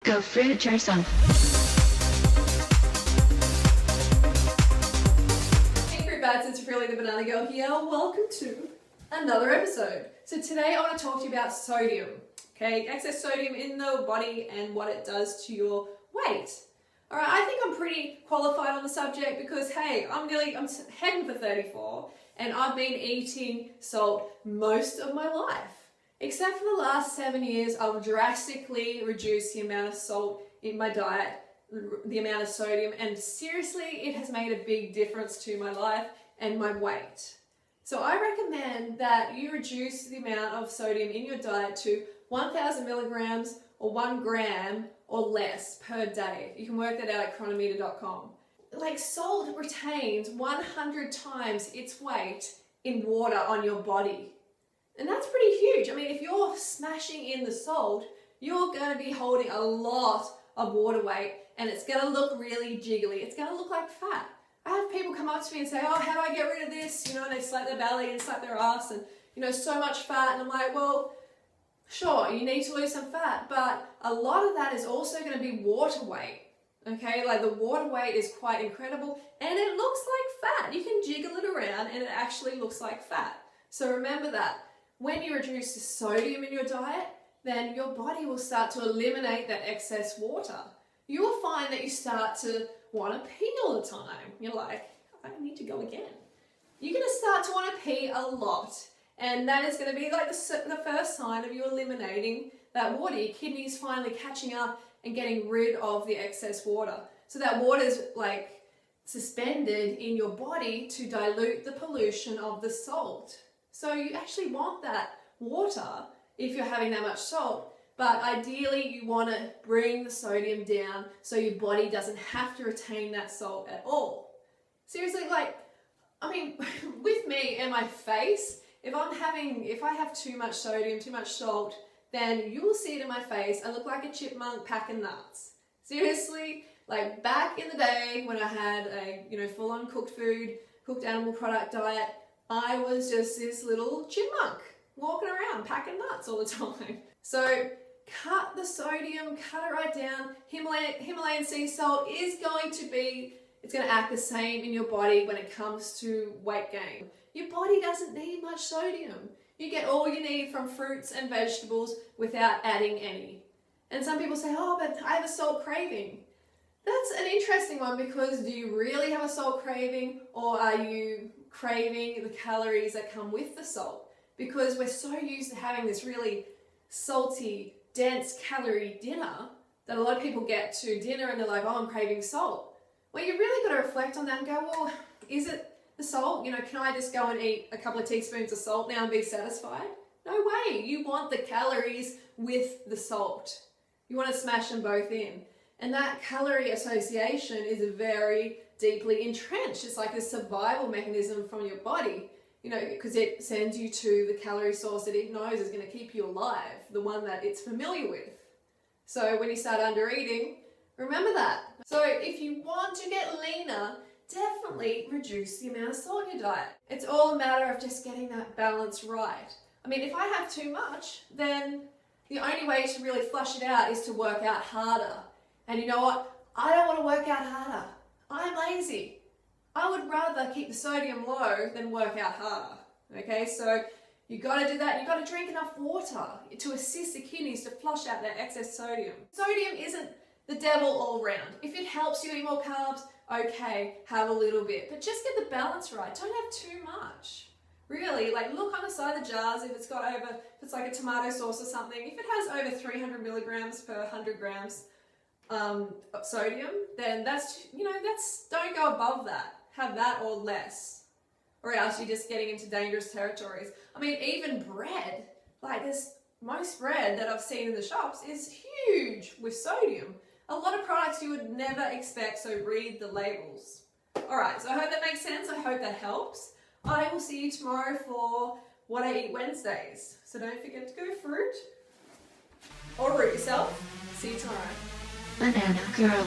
Go fruit yourself. Hey fruit bats, it's Freely the Banana Girl here. Welcome to another episode. So today I want to talk to you about sodium. Okay, excess sodium in the body and what it does to your weight. Alright, I think I'm pretty qualified on the subject because hey, I'm heading for 34 and I've been eating salt most of my life. Except for the last 7 years, I've drastically reduced the amount of salt in my diet, the amount of sodium, and seriously, it has made a big difference to my life and my weight. So I recommend that you reduce the amount of sodium in your diet to 1,000 milligrams or 1 gram or less per day. You can work that out at Cronometer.com. Like salt retains 100 times its weight in water on your body. And that's pretty huge. I mean, if you're smashing in the salt, you're going to be holding a lot of water weight and it's going to look really jiggly. It's going to look like fat. I have people come up to me and say, oh, how do I get rid of this? You know, and they slap their belly and slap their ass and, you know, so much fat. And I'm like, well, sure, you need to lose some fat, but a lot of that is also going to be water weight. Okay, like the water weight is quite incredible and it looks like fat. You can jiggle it around and it actually looks like fat. So remember that. When you reduce the sodium in your diet, then your body will start to eliminate that excess water. You will find that you start to want to pee all the time. You're like, I need to go again. You're going to start to want to pee a lot. And that is going to be like the first sign of you eliminating that water. Your kidneys finally catching up and getting rid of the excess water. So that water is like suspended in your body to dilute the pollution of the salt. So you actually want that water if you're having that much salt, but ideally you want to bring the sodium down so your body doesn't have to retain that salt at all. Seriously, like, I mean, with me and my face, if I have too much sodium, too much salt, then you will see it in my face. I look like a chipmunk packing nuts. Seriously, like back in the day when I had a, you know, full-on cooked animal product diet, I was just this little chipmunk walking around packing nuts all the time. So cut the sodium, cut it right down. Himalayan sea salt is it's going to act the same in your body when it comes to weight gain. Your body doesn't need much sodium. You get all you need from fruits and vegetables without adding any. And some people say, oh, but I have a salt craving. That's an interesting one because do you really have a salt craving or are you craving the calories that come with the salt? Because we're so used to having this really salty, dense calorie dinner that a lot of people get to dinner and they're like, oh, I'm craving salt. Well, you really got to reflect on that and go, well, is it the salt? You know, can I just go and eat a couple of teaspoons of salt now and be satisfied? No way. You want the calories with the salt. You want to smash them both in. And that calorie association is very deeply entrenched. It's like a survival mechanism from your body, you know, because it sends you to the calorie source that it knows is going to keep you alive, the one that it's familiar with. So when you start under eating, remember that. So if you want to get leaner, definitely reduce the amount of salt in your diet. It's all a matter of just getting that balance right. I mean, if I have too much, then the only way to really flush it out is to work out harder. And you know what? I don't want to work out harder. I'm lazy. I would rather keep the sodium low than work out harder. Okay, so you got to do that. You got to drink enough water to assist the kidneys to flush out that excess sodium. Sodium isn't the devil all round. If it helps you eat more carbs, okay, have a little bit. But just get the balance right. Don't have too much. Really, like look on the side of the jars if it's like a tomato sauce or something. If it has over 300 milligrams per 100 grams of sodium, then don't go above that. Have that or less, or else you're just getting into dangerous territories. I mean, even bread, like most bread that I've seen in the shops is huge with sodium. A lot of products you would never expect, so read the labels. Alright, so I hope that makes sense. I hope that helps. I will see you tomorrow for What I Eat Wednesdays. So don't forget to go fruit or root yourself. See you tomorrow. Banana Girl.